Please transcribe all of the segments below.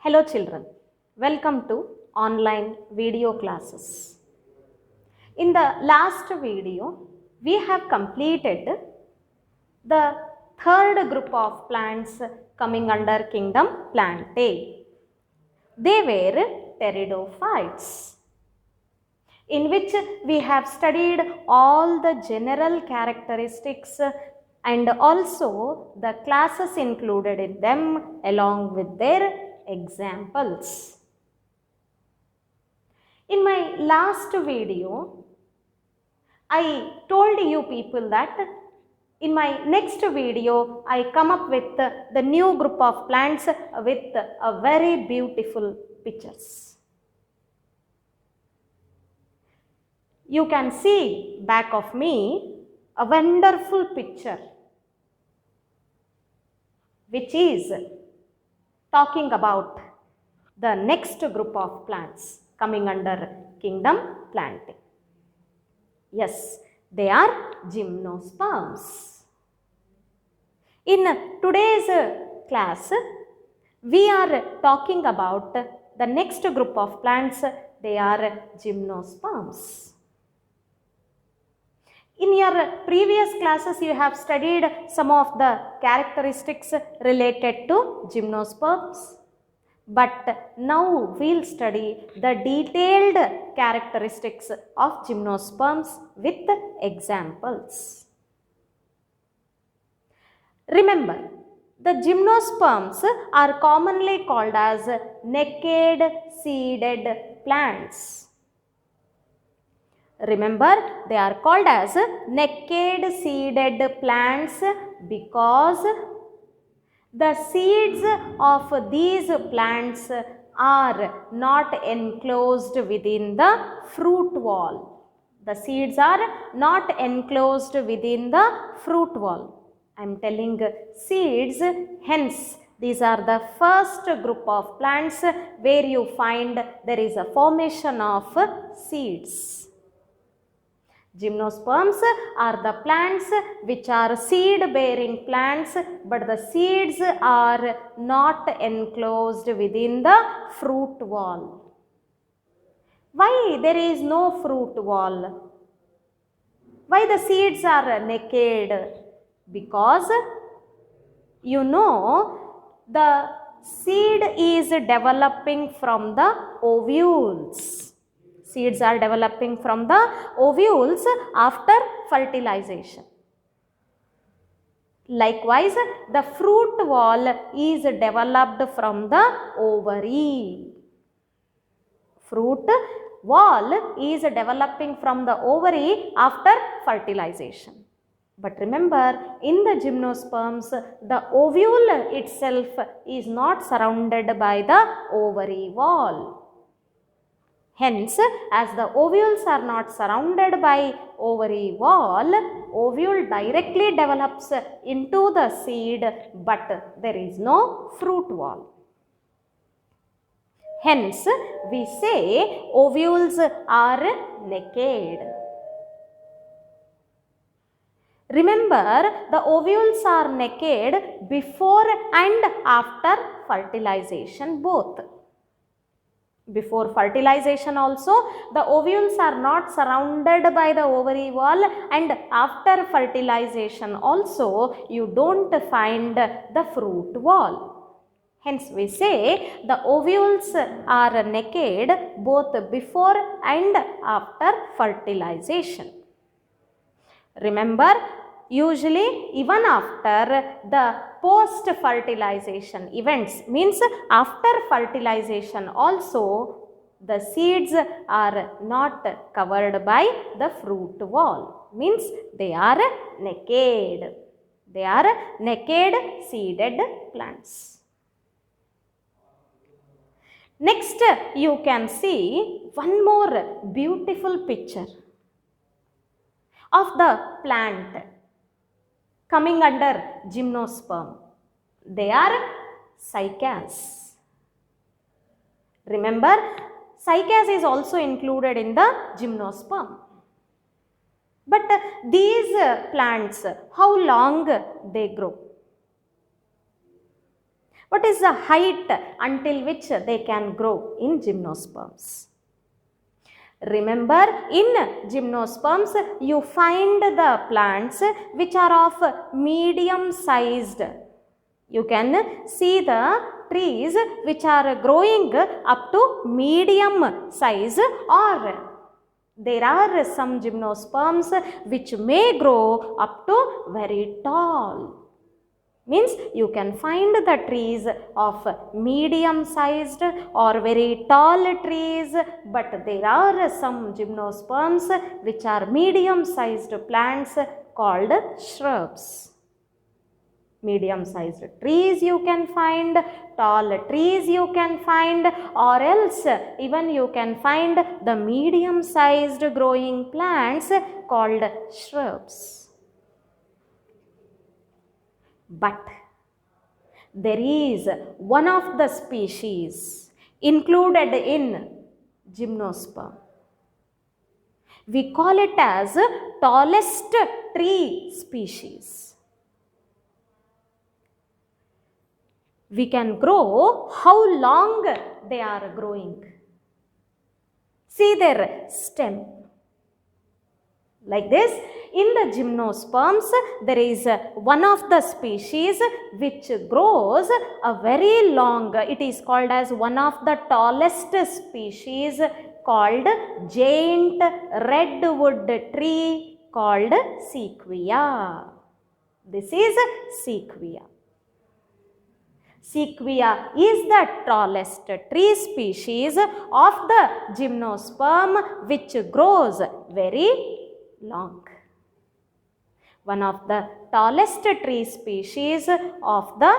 Hello children, welcome to online video classes. In the last video, we have completed the third group of plants coming under kingdom Plantae. They were pteridophytes, in which we have studied all the general characteristics and also the classes included in them along with their examples. In my last video, I told you people that in my next video, I come up with the new group of plants with a very beautiful pictures. You can see back of me a wonderful picture which is talking about the next group of plants coming under kingdom Plantae. Yes, they are gymnosperms. In today's class, we are talking about the next group of plants. They are gymnosperms. In your previous classes, you have studied some of the characteristics related to gymnosperms. But now we'll study the detailed characteristics of gymnosperms with examples. Remember, the gymnosperms are commonly called as naked seeded plants. Remember, they are called as naked seeded plants because the seeds of these plants are not enclosed within the fruit wall. The seeds are not enclosed within the fruit wall. I am telling seeds, hence these are the first group of plants where you find there is a formation of seeds. Gymnosperms are the plants which are seed bearing plants, but the seeds are not enclosed within the fruit wall. Why there is no fruit wall? Why the seeds are naked? Because you know the seed is developing from the ovules. Seeds are developing from the ovules after fertilization. Likewise, the fruit wall is developed from the ovary. Fruit wall is developing from the ovary after fertilization. But remember, in the gymnosperms, the ovule itself is not surrounded by the ovary wall. Hence, as the ovules are not surrounded by ovary wall, ovule directly develops into the seed, but there is no fruit wall. Hence, we say ovules are naked. Remember, the ovules are naked before and after fertilization both. Before fertilization also, the ovules are not surrounded by the ovary wall, and after fertilization also, you don't find the fruit wall. Hence, we say the ovules are naked both before and after fertilization. Remember, usually even after the post fertilization events, means after fertilization also, the seeds are not covered by the fruit wall, means they are naked. They are naked seeded plants. Next, you can see one more beautiful picture of the plant coming under gymnosperm. They are cycads. Remember, cycads is also included in the gymnosperm. But these plants, how long they grow? What is the height until which they can grow in gymnosperms? Remember, in gymnosperms, you find the plants which are of medium sized. You can see the trees which are growing up to medium size, or there are some gymnosperms which may grow up to very tall. Means you can find the trees of medium sized or very tall trees, but there are some gymnosperms which are medium sized plants called shrubs. Medium sized trees you can find, tall trees you can find, or else even you can find the medium sized growing plants called shrubs. But there is one of the species included in gymnosperm. We call it as tallest tree species. We can grow how long they are growing. See their stem. Like this, in the gymnosperms, there is one of the species which grows a very long, it is called as one of the tallest species called giant redwood tree called sequoia. This is sequoia. Sequoia is the tallest tree species of the gymnosperm which grows very long. One of the tallest tree species of the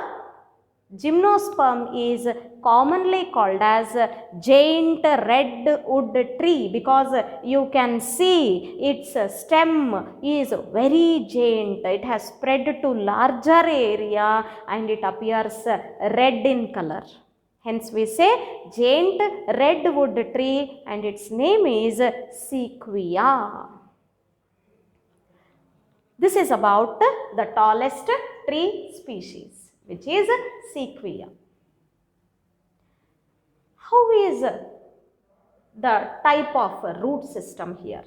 gymnosperm is commonly called as giant redwood tree, because you can see its stem is very giant. It has spread to larger area and it appears red in color. Hence we say giant redwood tree and its name is sequoia. This is about the tallest tree species, which is sequoia. How is the type of root system here?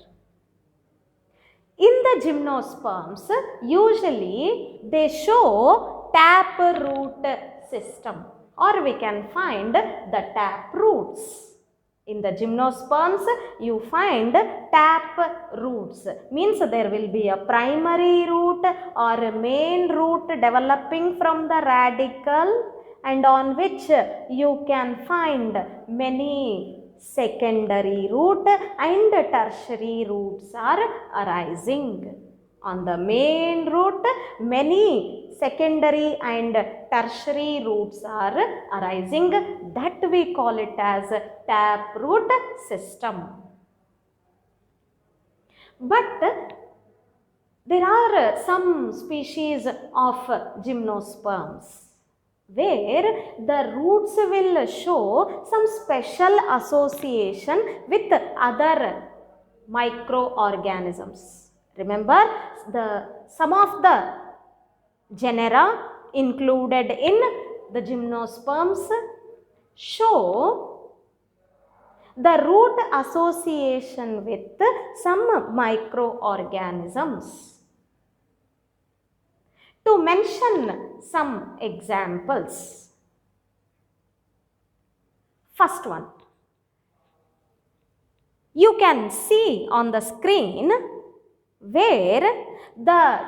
In the gymnosperms, usually they show tap root system, or we can find the tap roots. In the gymnosperms, you find tap roots. Means there will be a primary root or a main root developing from the radicle, and on which you can find many secondary root and tertiary roots are arising. On the main root, many secondary and tertiary roots are arising. That we call it as tap root system. But there are some species of gymnosperms where the roots will show some special association with other microorganisms. Remember, some of the genera included in the gymnosperms show the root association with some microorganisms. To mention some examples. First one. You can see on the screen where the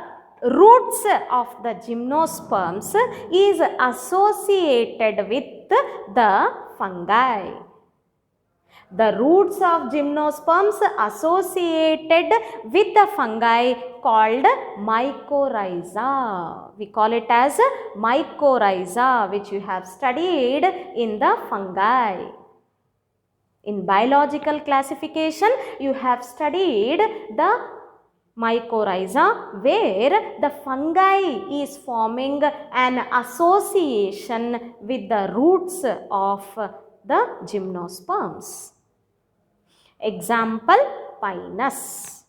roots of the gymnosperms is associated with the fungi. The roots of gymnosperms associated with the fungi called mycorrhiza. We call it as mycorrhiza, which you have studied in the fungi. In biological classification, you have studied the mycorrhiza, where the fungi is forming an association with the roots of the gymnosperms. Example, Pinus.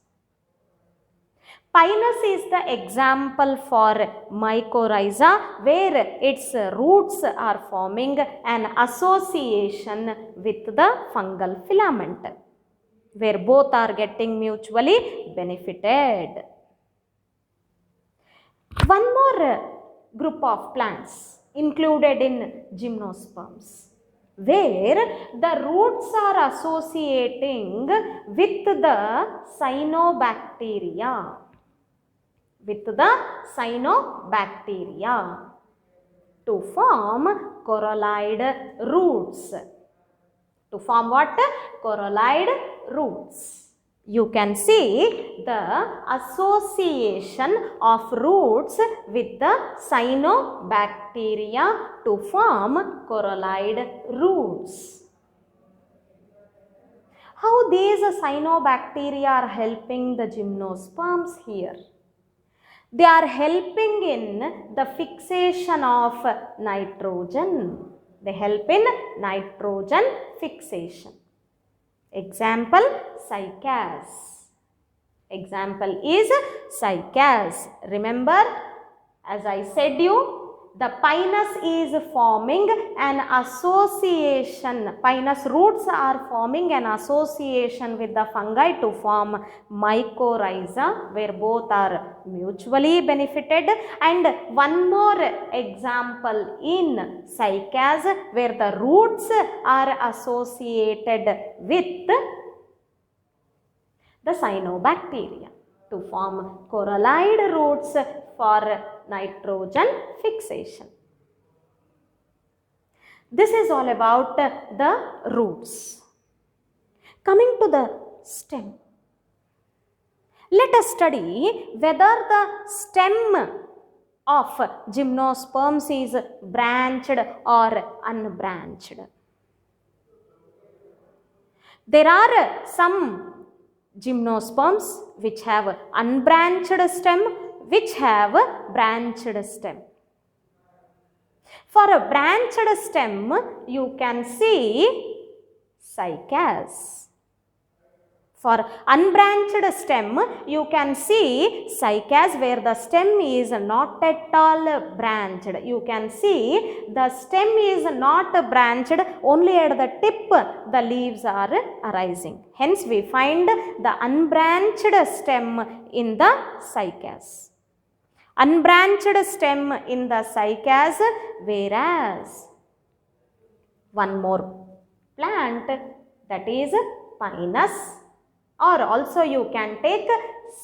Pinus is the example for mycorrhiza where its roots are forming an association with the fungal filament, where both are getting mutually benefited. One more group of plants included in gymnosperms, where the roots are associating with the cyanobacteria, to form coralloid roots. To form what? Coralloid roots. You can see the association of roots with the cyanobacteria to form coralloid roots. How these cyanobacteria are helping the gymnosperms here? They are helping in the fixation of nitrogen. They help in nitrogen fixation. Example, cycas. Example is cycas. Remember, as I said you, the pinus is forming an association. Pinus roots are forming an association with the fungi to form mycorrhiza, where both are mutually benefited. And one more example in cycas, where the roots are associated with the cyanobacteria to form coralloid roots for nitrogen fixation. This is all about the roots. Coming to the stem. Let us study whether the stem of gymnosperms is branched or unbranched. There are some gymnosperms which have unbranched stem, which have branched stem. For a branched stem, you can see cycas. For unbranched stem, you can see cycas, where the stem is not at all branched. You can see the stem is not branched, only at the tip the leaves are arising. Hence, we find the unbranched stem in the cycas. Unbranched stem in the cycas, whereas one more plant, that is pinus, or also you can take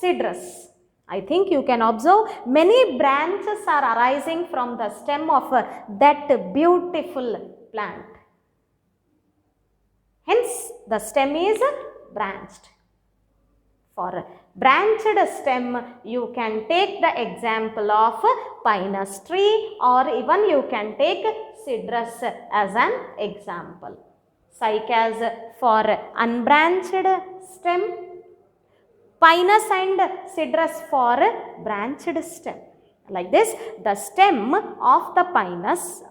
cedrus. I think you can observe many branches are arising from the stem of that beautiful plant. Hence, the stem is branched. For branched stem, you can take the example of pinus tree, or even you can take cedrus as an example. Cycas for unbranched stem, pinus and cedrus for branched stem. Like this, the stem of the pinus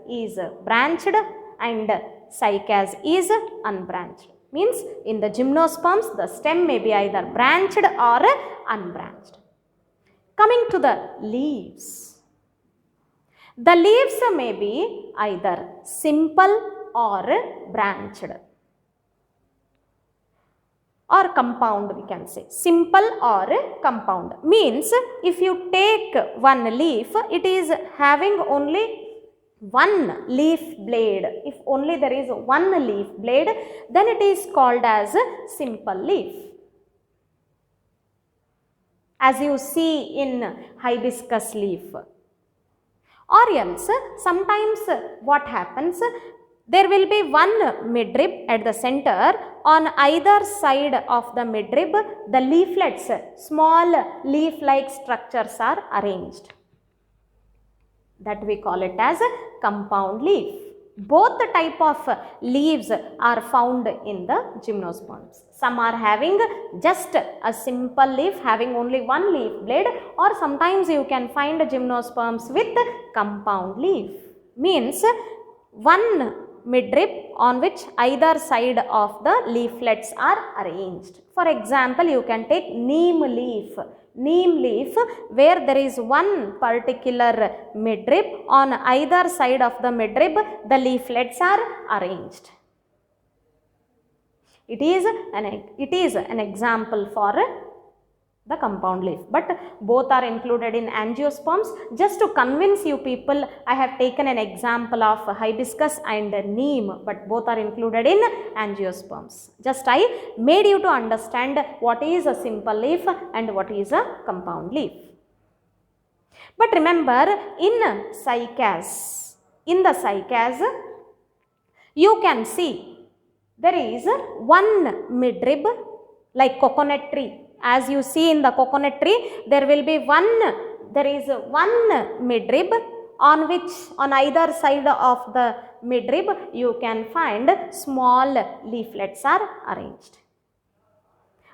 is branched and cycas is unbranched. Means in the gymnosperms, the stem may be either branched or unbranched. Coming to the leaves. The leaves may be either simple or branched, or compound, we can say. Simple or compound. Means if you take one leaf, it is having only one leaf blade. If only there is one leaf blade, then it is called as simple leaf. As you see in hibiscus leaf. Or else, sometimes what happens, there will be one midrib at the center. On either side of the midrib, the leaflets, small leaf-like structures are arranged. That we call it as a compound leaf. Both the type of leaves are found in the gymnosperms. Some are having just a simple leaf, having only one leaf blade, or sometimes you can find gymnosperms with compound leaf. Means one midrib on which either side of the leaflets are arranged. For example, you can take neem leaf. Neem leaf where there is one particular midrib, on either side of the midrib the leaflets are arranged. It is an example for the compound leaf, but both are included in angiosperms. Just to convince you people, I have taken an example of hibiscus and neem, but both are included in angiosperms. Just I made you to understand what is a simple leaf and what is a compound leaf. But remember, in the cycas, you can see there is one midrib like coconut tree. As you see in the coconut tree, there is one midrib on which on either side of the midrib you can find small leaflets are arranged.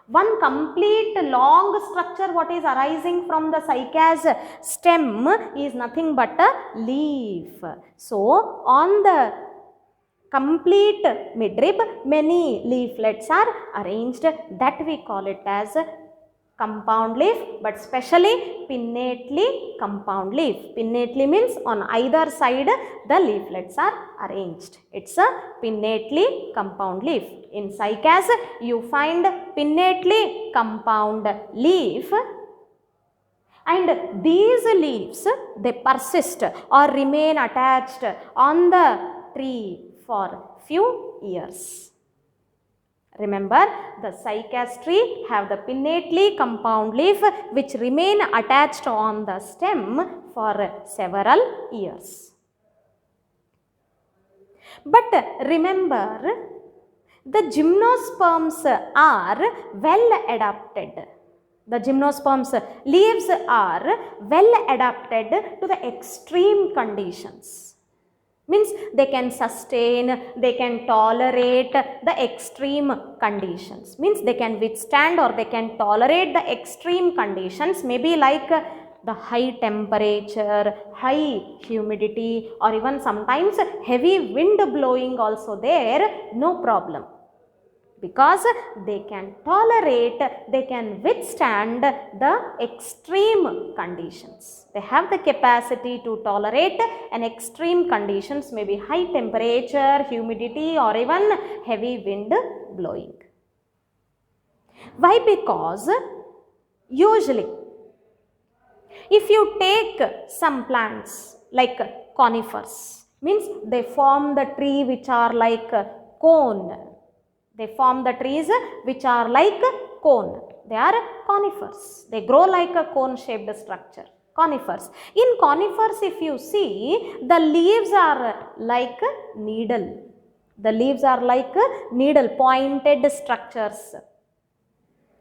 One complete long structure what is arising from the cycas stem is nothing but a leaf. So, on the complete midrib many leaflets are arranged, that we call it as compound leaf, but specially pinnately compound leaf. Pinnately means on either side the leaflets are arranged. It's a pinnately compound leaf. In cycas you find pinnately compound leaf, and these leaves they persist or remain attached on the tree for few years. Remember, the cycas tree have the pinnately compound leaf which remain attached on the stem for several years. But remember, the gymnosperms are well adapted. The gymnosperms leaves are well adapted to the extreme conditions. Means they can sustain, they can tolerate the extreme conditions. Means they can withstand or they can tolerate the extreme conditions, maybe like the high temperature, high humidity, or even sometimes heavy wind blowing also there, no problem. Because they can tolerate, they can withstand the extreme conditions. They have the capacity to tolerate an extreme conditions, maybe high temperature, humidity, or even heavy wind blowing. Why? Because usually if you take some plants like conifers, means they form the tree which are like cone. They form the trees which are like cone. They are conifers. They grow like a cone shaped structure. Conifers. In conifers, if you see, the leaves are like needle. The leaves are like needle pointed structures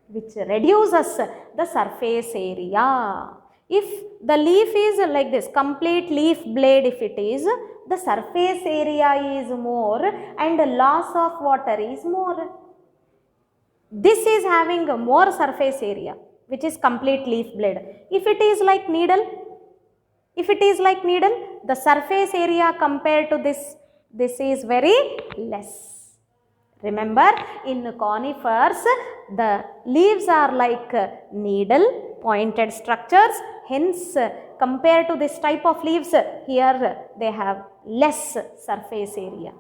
which reduces the surface area. If the leaf is like this, complete leaf blade if it is, the surface area is more and the loss of water is more. This is having a more surface area which is complete leaf blade. If it is like needle, the surface area compared to this is very less. Remember, in conifers, the leaves are like needle pointed structures. Hence, compared to this type of leaves, here they have less surface area.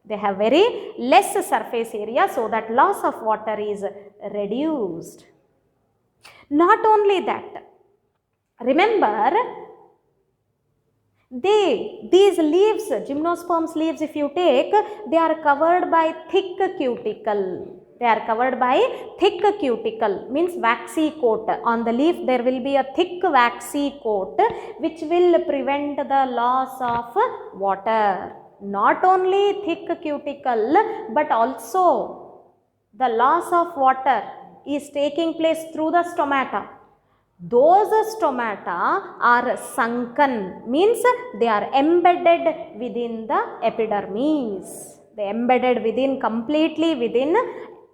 They have very less surface area, so that loss of water is reduced. Not only that, remember, these leaves, gymnosperms leaves if you take, they are covered by thick cuticle. They are covered by thick cuticle, means waxy coat. On the leaf there will be a thick waxy coat which will prevent the loss of water. Not only thick cuticle, but also the loss of water is taking place through the stomata. Those stomata are sunken, means they are embedded within the epidermis. They are embedded completely within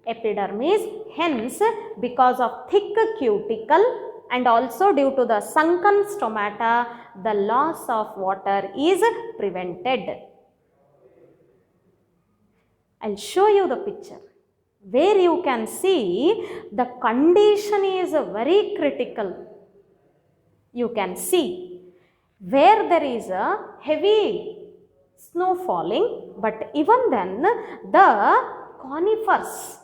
epidermis. Hence, because of thick cuticle and also due to the sunken stomata, the loss of water is prevented. I'll show you the picture where you can see the condition is very critical. You can see where there is a heavy snow falling, but even then the conifers,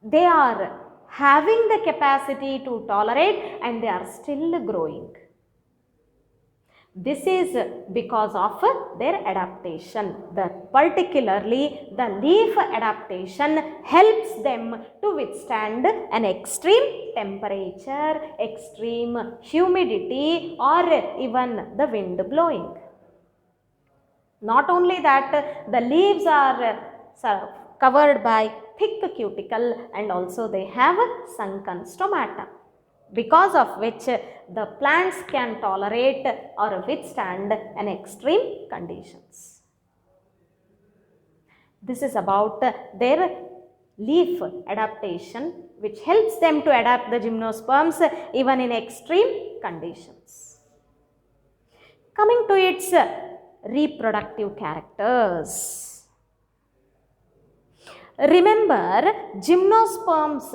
they are having the capacity to tolerate and they are still growing. This is because of their adaptation. Particularly the leaf adaptation helps them to withstand an extreme temperature, extreme humidity, or even the wind blowing. Not only that, the leaves are covered by thick cuticle and also they have sunken stomata, because of which the plants can tolerate or withstand an extreme conditions. This is about their leaf adaptation, which helps them to adapt the gymnosperms even in extreme conditions. Coming to its reproductive characters. Remember, in gymnosperms,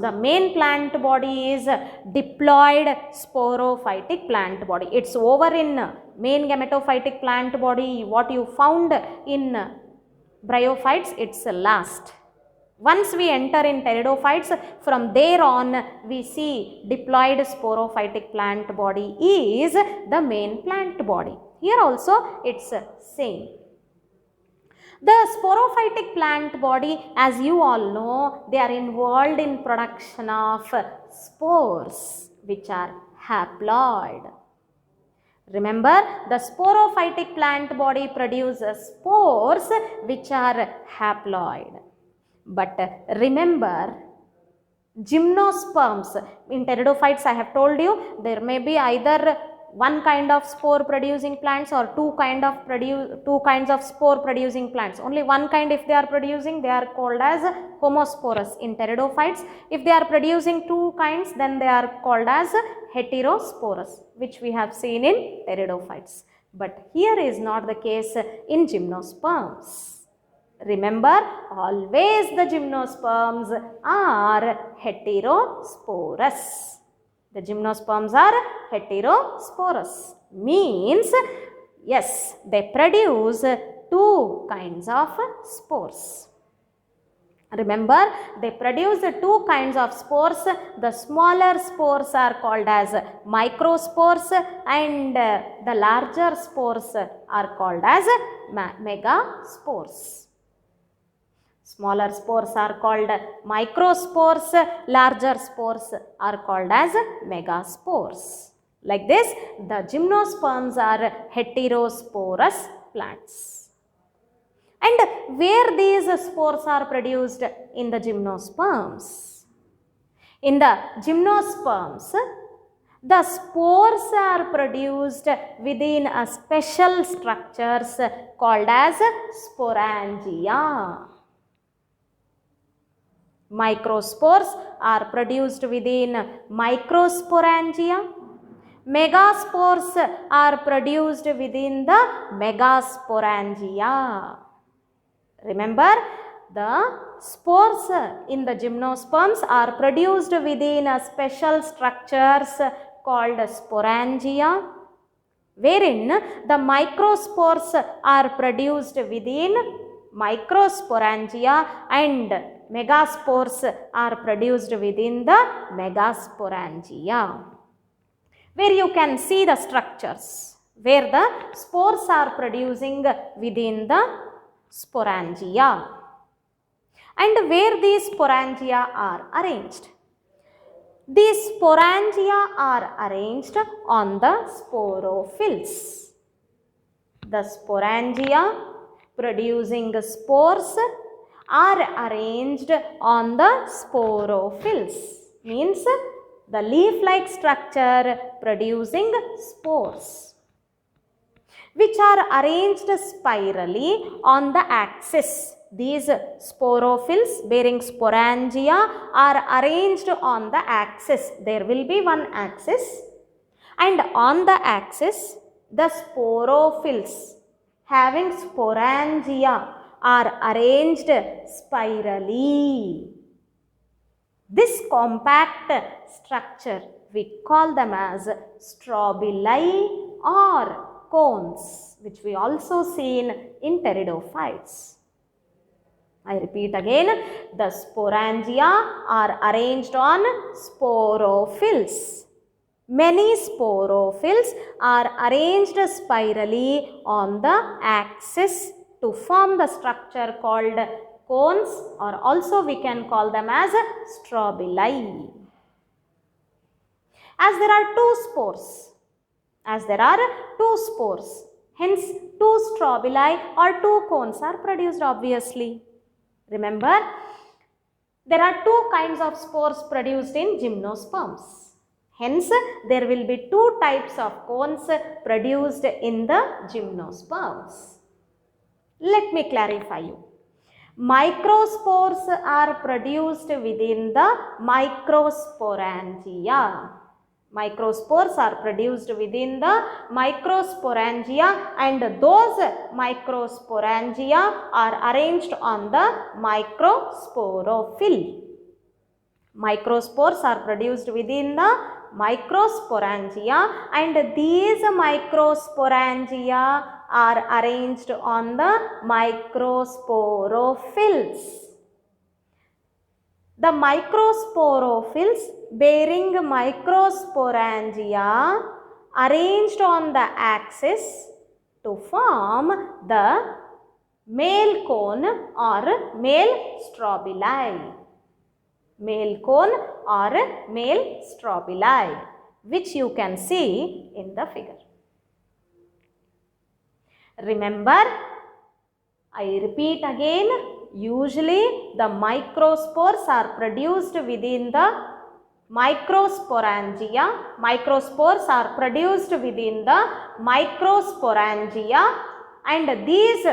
the main plant body is diploid sporophytic plant body. It's over in main gametophytic plant body. What you found in bryophytes, it's last. Once we enter in pteridophytes, from there on we see diploid sporophytic plant body is the main plant body. Here also it's same. The sporophytic plant body, as you all know, they are involved in production of spores which are haploid. Remember, the sporophytic plant body produces spores which are haploid. But remember, gymnosperms, in pteridophytes I have told you, there may be either one kind of spore producing plants or two kinds of spore producing plants. Only one kind if they are producing, they are called as homosporous in pteridophytes. If they are producing two kinds, then they are called as heterosporous, which we have seen in pteridophytes. But here is not the case in gymnosperms. Remember, always the gymnosperms are heterosporous. The gymnosperms are heterosporous, means yes, they produce two kinds of spores. Remember, they produce two kinds of spores. The smaller spores are called as microspores and the larger spores are called as megaspores. Smaller spores are called microspores, larger spores are called as megaspores. Like this, the gymnosperms are heterosporous plants. And where these spores are produced in the gymnosperms? In the gymnosperms, the spores are produced within a special structures called as sporangia. Microspores are produced within microsporangia. Megaspores are produced within the megasporangia. Remember, the spores in the gymnosperms are produced within a special structures called sporangia, wherein the microspores are produced within microsporangia and megaspores are produced within the megasporangia, where you can see the structures where the spores are producing within the sporangia and where these sporangia are arranged. These sporangia are arranged on the sporophylls. The sporangia producing spores are arranged on the sporophylls, means the leaf-like structure producing spores, which are arranged spirally on the axis. These sporophylls bearing sporangia are arranged on the axis. There will be one axis, and on the axis the sporophylls having sporangia are arranged spirally. This compact structure we call them as strobili or cones, which we also seen in pteridophytes. I repeat again, the sporangia are arranged on sporophylls. Many sporophylls are arranged spirally on the axis to form the structure called cones, or also we can call them as strobili. As there are two spores, hence two strobili or two cones are produced obviously. Remember, there are two kinds of spores produced in gymnosperms. Hence, there will be two types of cones produced in the gymnosperms. Let me clarify you. Microspores are produced within the microsporangia. Microspores are produced within the microsporangia, and those microsporangia are arranged on the microsporophyll. Microspores are produced within the microsporangia, and these microsporangia are arranged on the microsporophylls. The microsporophylls bearing microsporangia arranged on the axis to form the male cone or male strobili. Male cone or male strobili, which you can see in the figure. Remember, I repeat again, usually the microspores are produced within the microsporangia. Microspores are produced within the microsporangia, and these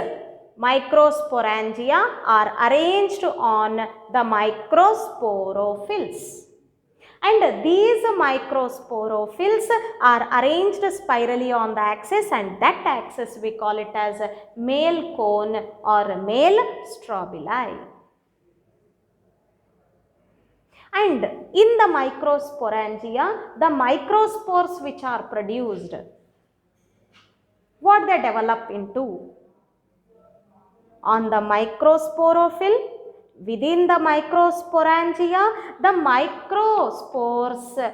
microsporangia are arranged on the microsporophylls. And these microsporophylls are arranged spirally on the axis, and that axis we call it as male cone or male strobili. And in the microsporangia, the microspores which are produced, what they develop into? On the microsporophyll, within the microsporangia, the microspores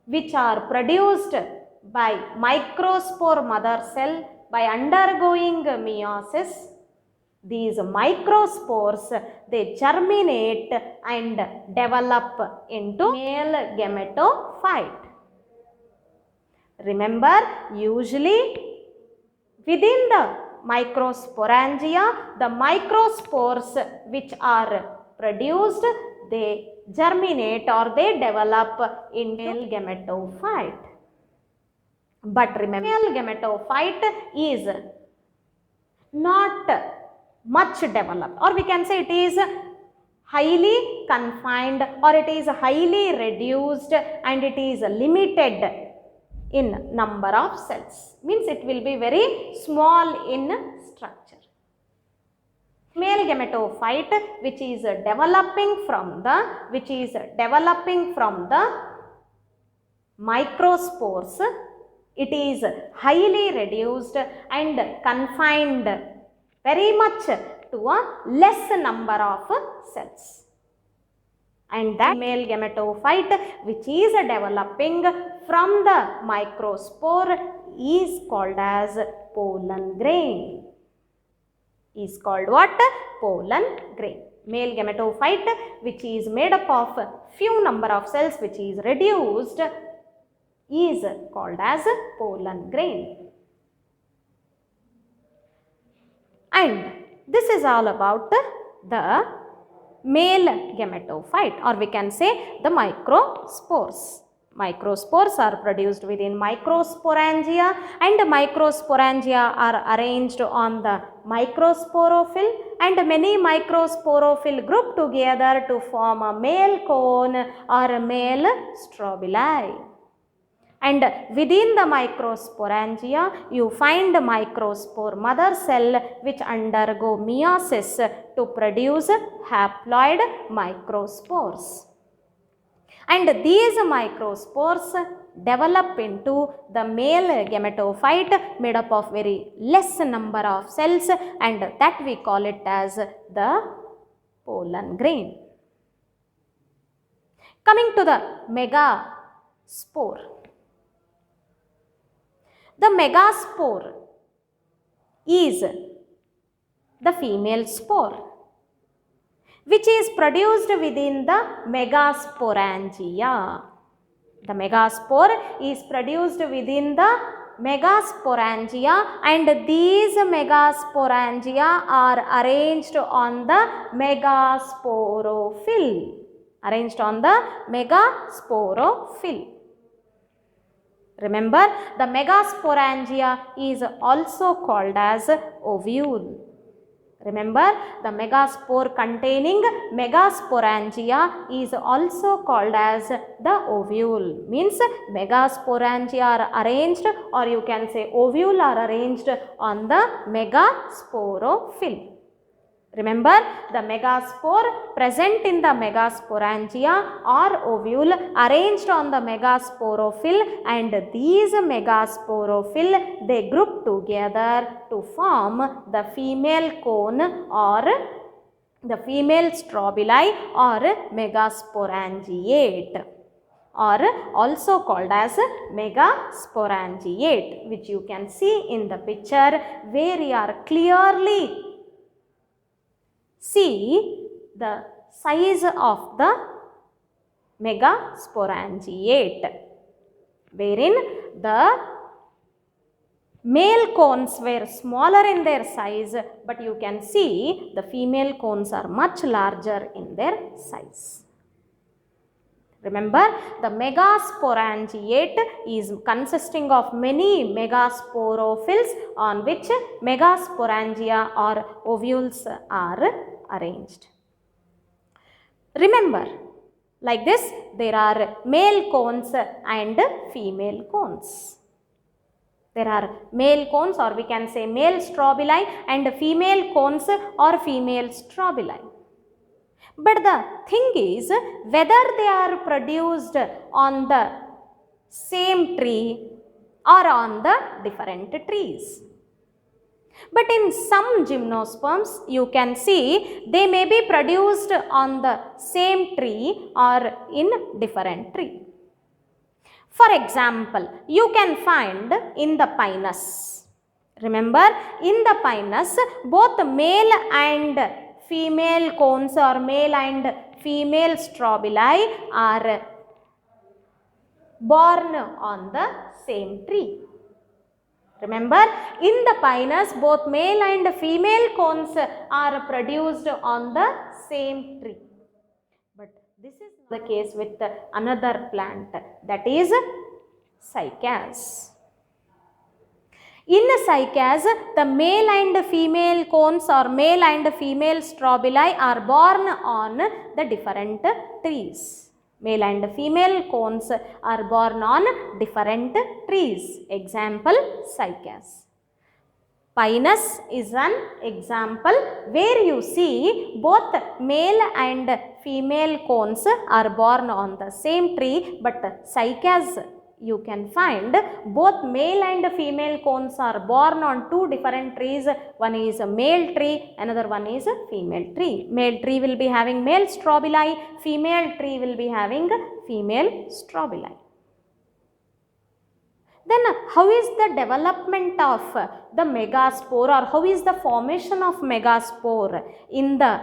which are produced by microspore mother cell by undergoing meiosis, these microspores, they germinate and develop into male gametophyte. Remember, usually within the microsporangia, the microspores which are produced, they germinate or they develop into male gametophyte. But remember, male gametophyte is not much developed, or we can say it is highly confined, or it is highly reduced, and it is limited in number of cells. Means it will be very small in structure. Male gametophyte which is developing from the microspores, it is highly reduced and confined very much to a less number of cells. And that male gametophyte which is developing from the microspore is called as pollen grain. Is called what? Pollen grain. Male gametophyte which is made up of few number of cells which is reduced is called as pollen grain. And this is all about the male gametophyte, or we can say the microspores. Microspores are produced within microsporangia, and microsporangia are arranged on the microsporophyll, and many microsporophyll group together to form a male cone or a male strobili. And within the microsporangia, you find microspore mother cell which undergo meiosis to produce haploid microspores. And these microspores develop into the male gametophyte made up of very less number of cells, and that we call it as the pollen grain. Coming to the megaspore. The megaspore is the female spore which is produced within the megasporangia. The megaspore is produced within the megasporangia, and these megasporangia are arranged on the megasporophyll. Arranged on the megasporophyll. Remember, the megasporangia is also called as ovule. Remember, the megaspore containing megasporangia is also called as the ovule. Means megasporangia are arranged, or you can say ovule are arranged on the megasporophyll. Remember, the megaspore present in the megasporangia or ovule arranged on the megasporophyll, and these megasporophyll they group together to form the female cone or the female strobili or megasporangiate, or also called as megasporangiate, which you can see in the picture where you are clearly see the size of the megasporangiate, wherein the male cones were smaller in their size, but you can see the female cones are much larger in their size. Remember, the megasporangiate is consisting of many megasporophylls on which megasporangia or ovules are arranged. Remember, like this, there are male cones and female cones. There are male cones, or we can say male strobili, and female cones or female strobili. But the thing is, whether they are produced on the same tree or on the different trees. But in some gymnosperms, you can see they may be produced on the same tree or in different tree. For example, you can find in the pinus. Remember, in the pinus, both male and female cones or male and female strobili are born on the same tree. Remember, in the pinus, both male and female cones are produced on the same tree. But this is the case with another plant, that is cycas. In cycas, the male and female cones or male and female strobili are born on the different trees. Male and female cones are born on different trees. Example, cycas. Pinus is an example where you see both male and female cones are born on the same tree, but cycas you can find both male and female cones are born on two different trees. One is a male tree, another one is a female tree. Male tree will be having male strobili, female tree will be having female strobili. Then how is the development of the megaspore, or how is the formation of megaspore in the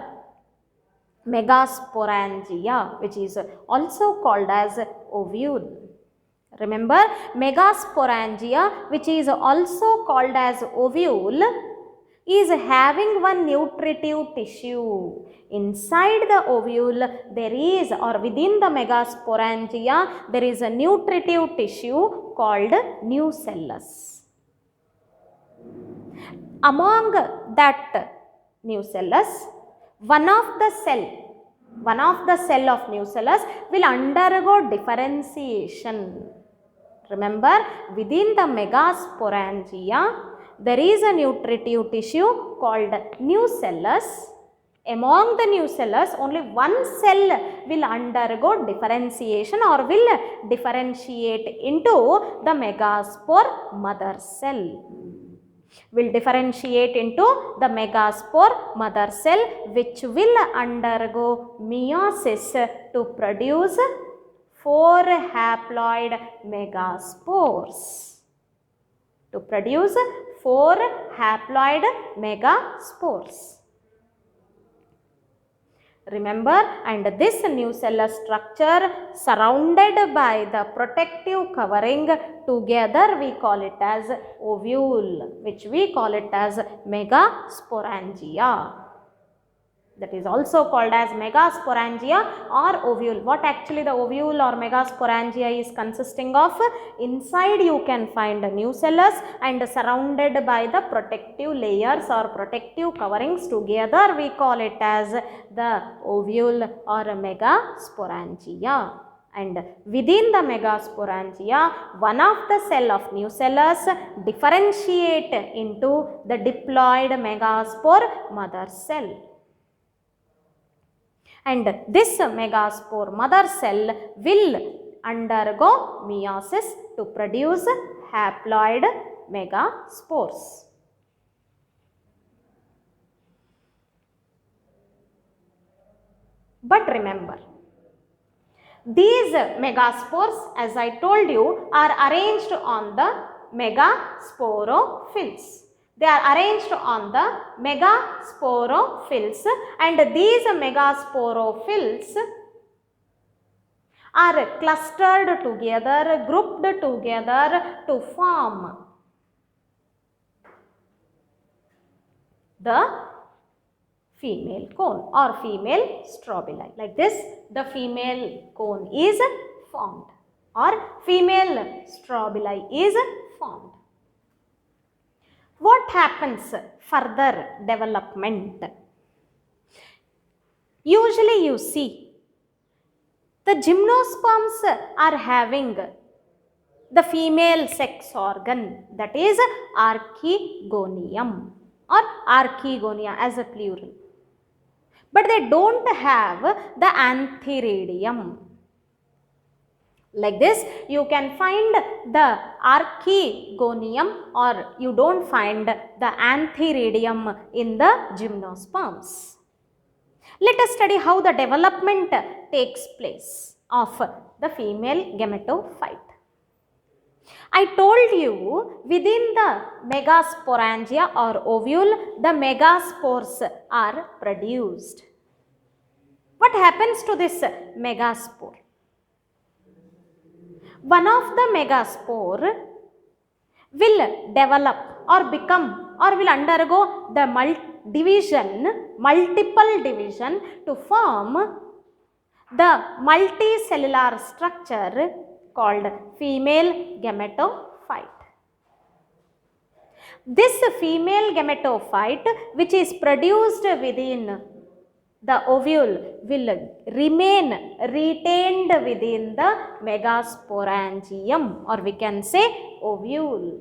megasporangia, which is also called as ovule? Remember, megasporangia, which is also called as ovule, is having one nutritive tissue. Inside the ovule there is, or within the megasporangia, there is a nutritive tissue called nucellus. Among that nucellus, one of the cell of nucellus will undergo differentiation. Remember, within the megasporangia, there is a nutritive tissue called nucellus. Among the nucellus, only one cell will undergo differentiation or will differentiate into the megaspore mother cell. Will differentiate into the megaspore mother cell, which will undergo meiosis to produce 4 haploid megaspores. To produce 4 haploid megaspores. Remember, and this nucellus structure surrounded by the protective covering, together we call it as ovule, which we call it as megasporangia. That is also called as megasporangia or ovule. What actually the ovule or megasporangia is consisting of? Inside you can find a nucellus and surrounded by the protective layers or protective coverings, together we call it as the ovule or megasporangia. And within the megasporangia, one of the cell of nucellus differentiate into the diploid megaspore mother cell. And this megaspore mother cell will undergo meiosis to produce haploid megaspores. But remember, these megaspores, as I told you, are arranged on the megasporophylls. They are arranged on the megasporophylls, and these megasporophylls are clustered together, grouped together to form the female cone or female strobili. Like this, the female cone is formed or female strobili is formed. What happens further development? Usually you see the gymnosperms are having the female sex organ, that is archegonium or archegonia as a plural. But they don't have the antheridium. Like this, you can find the archegonium or you don't find the antheridium in the gymnosperms. Let us study how the development takes place of the female gametophyte. I told you within the megasporangia or ovule, the megaspores are produced. What happens to this megaspore? One of the megaspore will develop or become or will undergo the multiple division to form the multicellular structure called female gametophyte. This female gametophyte, which is produced within the ovule, will remain retained within the megasporangium, or we can say ovule.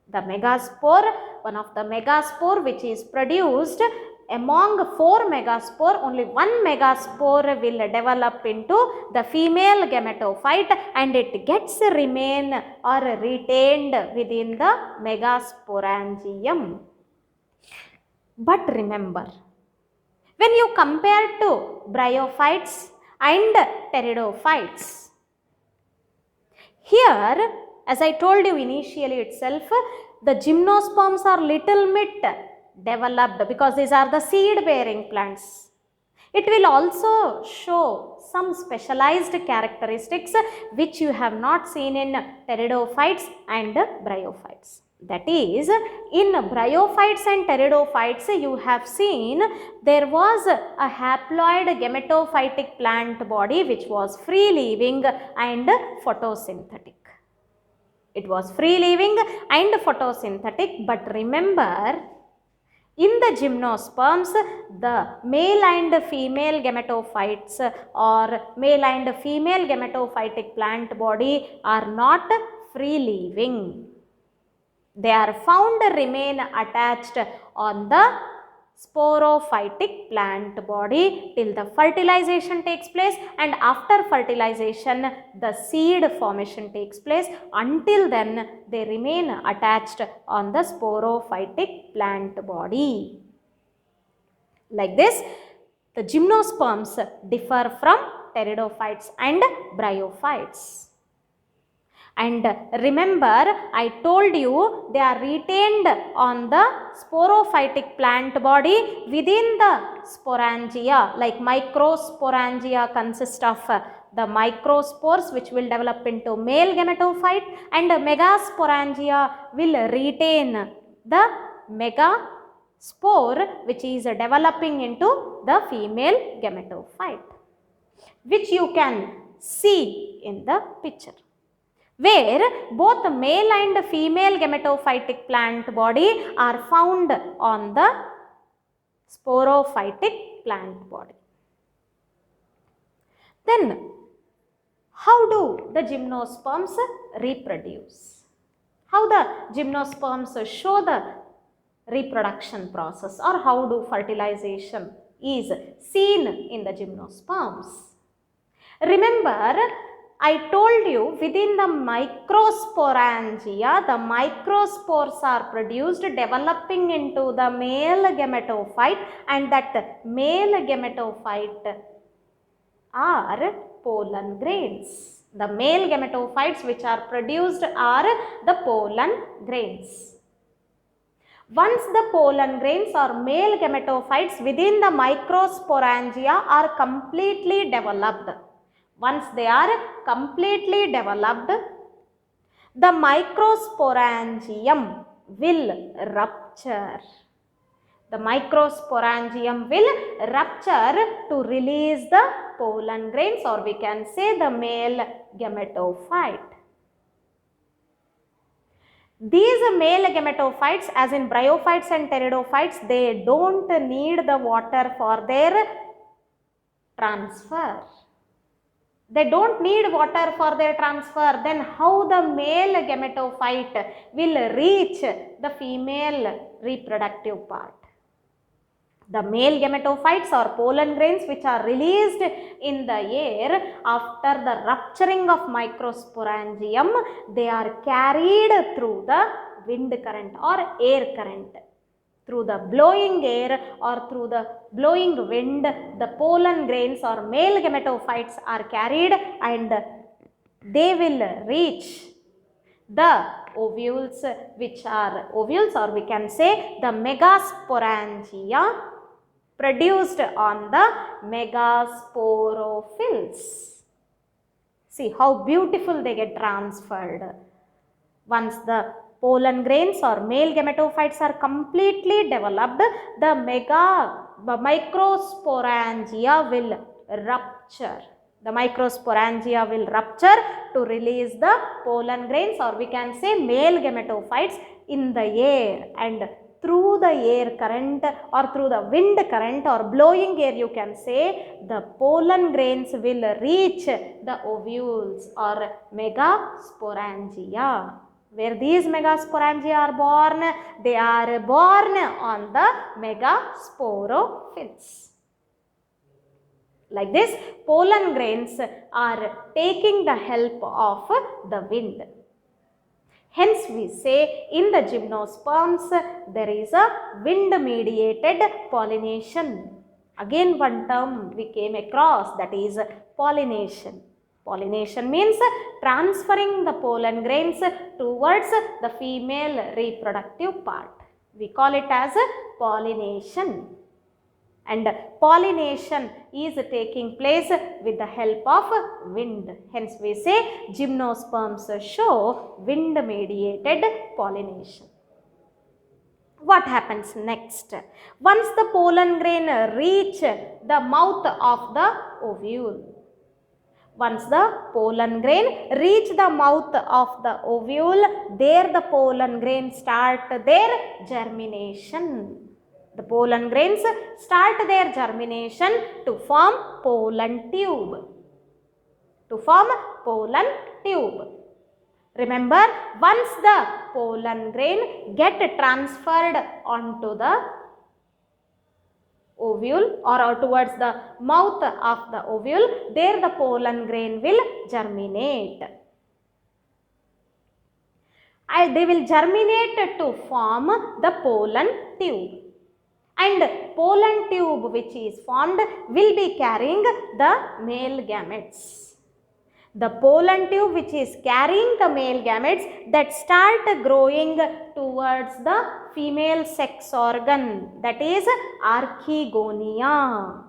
The megaspore, one of the megaspore which is produced among 4 megaspore, only one megaspore will develop into the female gametophyte and it gets remain or retained within the megasporangium. But remember, when you compare to bryophytes and pteridophytes, here, as I told you initially itself, the gymnosperms are little bit developed because these are the seed bearing plants. It will also show some specialized characteristics which you have not seen in pteridophytes and bryophytes. That is, in bryophytes and pteridophytes, you have seen there was a haploid gametophytic plant body which was free living and photosynthetic. It was free living and photosynthetic, but remember, in the gymnosperms, the male and female gametophytes or male and female gametophytic plant body are not free living. They are found remain attached on the sporophytic plant body till the fertilization takes place, and after fertilization the seed formation takes place. Until then they remain attached on the sporophytic plant body. Like this, the gymnosperms differ from pteridophytes and bryophytes. And remember, I told you they are retained on the sporophytic plant body within the sporangia. Like microsporangia consists of the microspores which will develop into male gametophyte, and megasporangia will retain the megaspore which is developing into the female gametophyte, which you can see in the picture, where both the male and female gametophytic plant body are found on the sporophytic plant body. Then, how do the gymnosperms reproduce? How the gymnosperms show the reproduction process, or how do fertilization is seen in the gymnosperms? Remember, I told you within the microsporangia, the microspores are produced developing into the male gametophyte, and that male gametophyte are pollen grains. The male gametophytes which are produced are the pollen grains. Once the pollen grains or male gametophytes within the microsporangia are completely developed, once they are completely developed, the microsporangium will rupture. The microsporangium will rupture to release the pollen grains, or we can say the male gametophyte. These male gametophytes, as in bryophytes and pteridophytes, they don't need the water for their transfer. They don't need water for their transfer. Then how the male gametophyte will reach the female reproductive part? The male gametophytes or pollen grains which are released in the air after the rupturing of microsporangium, they are carried through the wind current or air current. Through the blowing air or through the blowing wind, the pollen grains or male gametophytes are carried, and they will reach the ovules, which are ovules, or we can say the megasporangia produced on the megasporophylls. See how beautiful they get transferred. Once the pollen grains or male gametophytes are completely developed, the microsporangia will rupture. The microsporangia will rupture to release the pollen grains, or we can say male gametophytes, in the air, and through the air current or through the wind current or blowing air, you can say, the pollen grains will reach the ovules or megasporangia. Where these megasporangia are born? They are born on the megasporophylls. Like this, pollen grains are taking the help of the wind. Hence, we say in the gymnosperms there is a wind-mediated pollination. Again, one term we came across, that is pollination. Pollination means transferring the pollen grains towards the female reproductive part. We call it as pollination. And pollination is taking place with the help of wind. Hence, we say gymnosperms show wind-mediated pollination. What happens next? Once the pollen grain reach the mouth of the ovule, once the pollen grain reach the mouth of the ovule, there the pollen grains start their germination. The pollen grains start their germination to form pollen tube. To form pollen tube. Remember, once the pollen grain get transferred onto the ovule or towards the mouth of the ovule, there the pollen grain will germinate. And they will germinate to form the pollen tube. And pollen tube which is formed will be carrying the male gametes. The pollen tube which is carrying the male gametes that start growing towards the female sex organ, that is archegonia,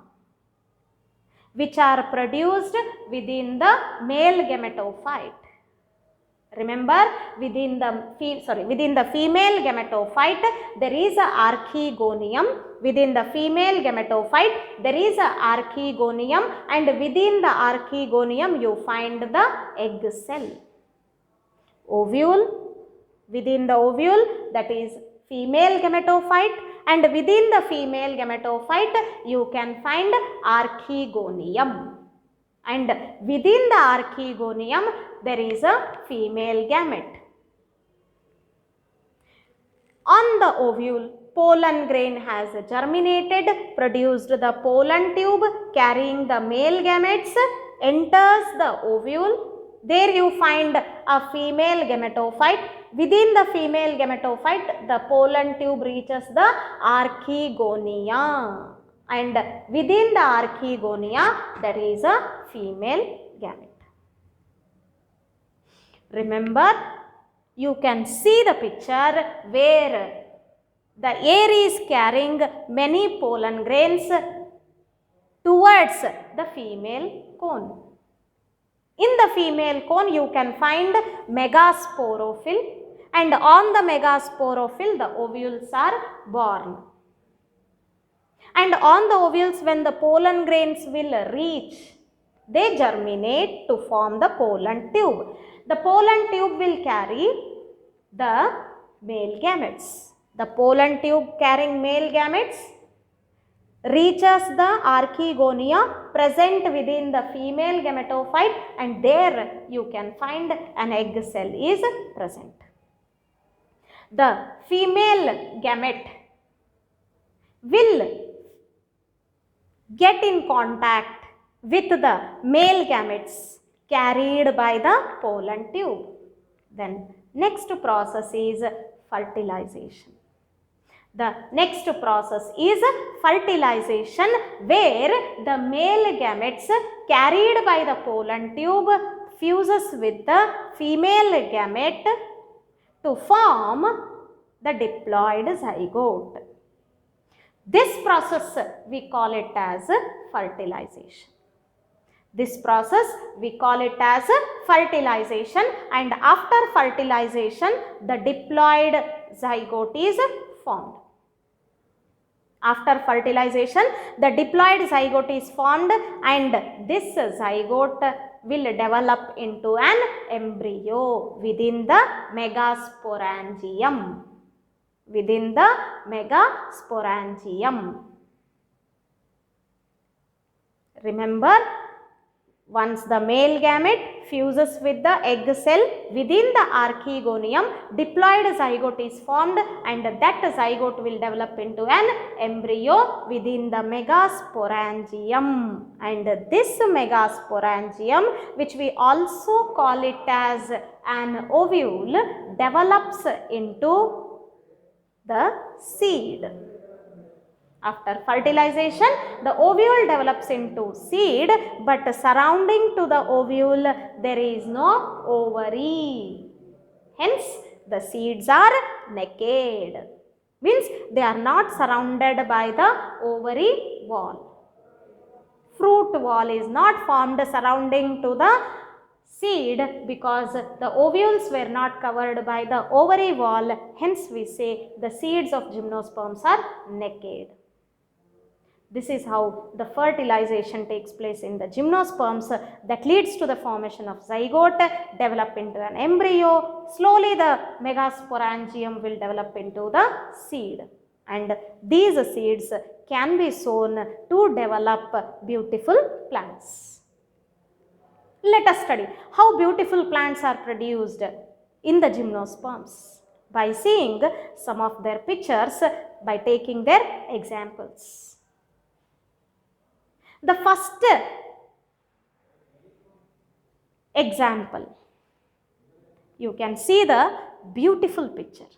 which are produced within the male gametophyte. Remember, within the female gametophyte there is a archegonium. Within the female gametophyte there is a archegonium, and within the archegonium you find the egg cell. Ovule, within the ovule, that is female gametophyte, and within the female gametophyte you can find archegonium. And within the archegonium there is a female gamete. On the ovule, pollen grain has germinated, produced the pollen tube carrying the male gametes, enters the ovule. There you find a female gametophyte. Within the female gametophyte, the pollen tube reaches the archegonia. And within the archegonia, there is a female gamete. Remember, you can see the picture where the air is carrying many pollen grains towards the female cone. In the female cone, you can find megasporophyll, and on the megasporophyll, the ovules are born. And on the ovules, when the pollen grains will reach, they germinate to form the pollen tube. The pollen tube will carry the male gametes. The pollen tube carrying male gametes reaches the archegonia present within the female gametophyte, and there you can find an egg cell is present. The female gamete will get in contact with the male gametes carried by the pollen tube. Then next process is fertilization. The next process is fertilization, where the male gametes carried by the pollen tube fuses with the female gamete to form the diploid zygote. This process we call it as fertilization. This process we call it as fertilization, and after fertilization the diploid zygote is formed. After fertilization the diploid zygote is formed, and this zygote will develop into an embryo within the megasporangium. Within the megasporangium. Remember, once the male gamete fuses with the egg cell within the archegonium, diploid zygote is formed, and that zygote will develop into an embryo within the megasporangium. And this megasporangium, which we also call it as an ovule, develops into the seed. After fertilization, the ovule develops into seed, but surrounding to the ovule there is no ovary. Hence, the seeds are naked. Means they are not surrounded by the ovary wall. Fruit wall is not formed surrounding to the seed because the ovules were not covered by the ovary wall. Hence, we say the seeds of gymnosperms are naked. This is how the fertilization takes place in the gymnosperms that leads to the formation of zygote, develop into an embryo. Slowly the megasporangium will develop into the seed, and these seeds can be sown to develop beautiful plants. Let us study how beautiful plants are produced. in the gymnosperms by seeing some of their pictures, by taking their examples. The first example, you can see the beautiful picture.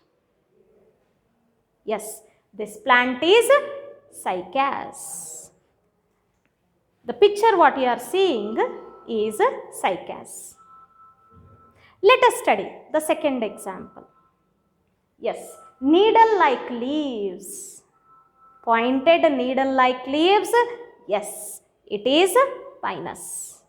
Yes, this plant is cycas. The picture what you are seeing is cycas. Let us study the second example. Yes, needle-like leaves. Pointed needle-like leaves. Yes, it is pinus.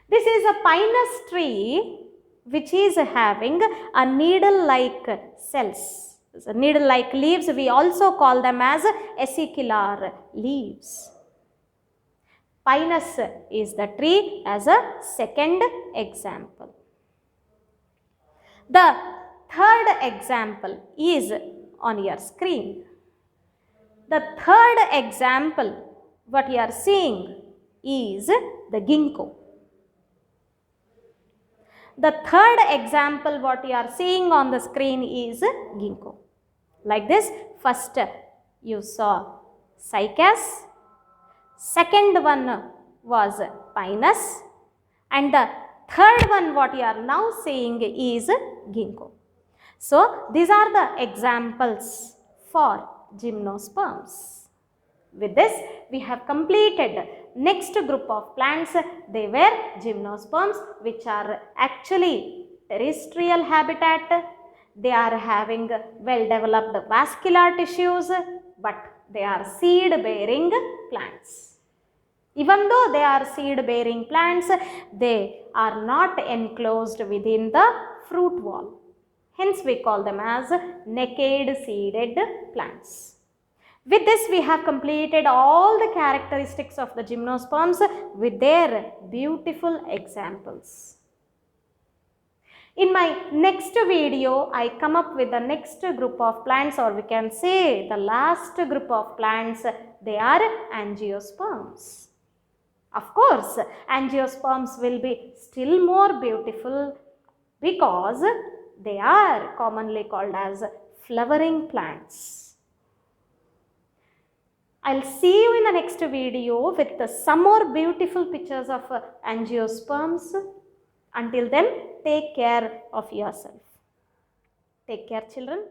This is a pinus tree which is having a needle-like cells. So, needle-like leaves, we also call them as acicular leaves. Pinus is the tree as a second example. The third example is on your screen. The third example what you are seeing is the ginkgo. The third example what you are seeing on the screen is ginkgo. Like this, first you saw cycas, second one was pinus, and the third one what you are now seeing is ginkgo. So, these are the examples for gymnosperms. With this, we have completed next group of plants. They were gymnosperms, which are actually terrestrial habitat. They are having well developed vascular tissues, but they are seed bearing plants. Even though they are seed bearing plants, they are not enclosed within the fruit wall. Hence, we call them as naked seeded plants. With this, we have completed all the characteristics of the gymnosperms with their beautiful examples. In my next video, I come up with the next group of plants, or we can say the last group of plants. They are angiosperms. Of course, angiosperms will be still more beautiful because they are commonly called as flowering plants. I'll see you in the next video with some more beautiful pictures of angiosperms. Until then, take care of yourself. Take care, children.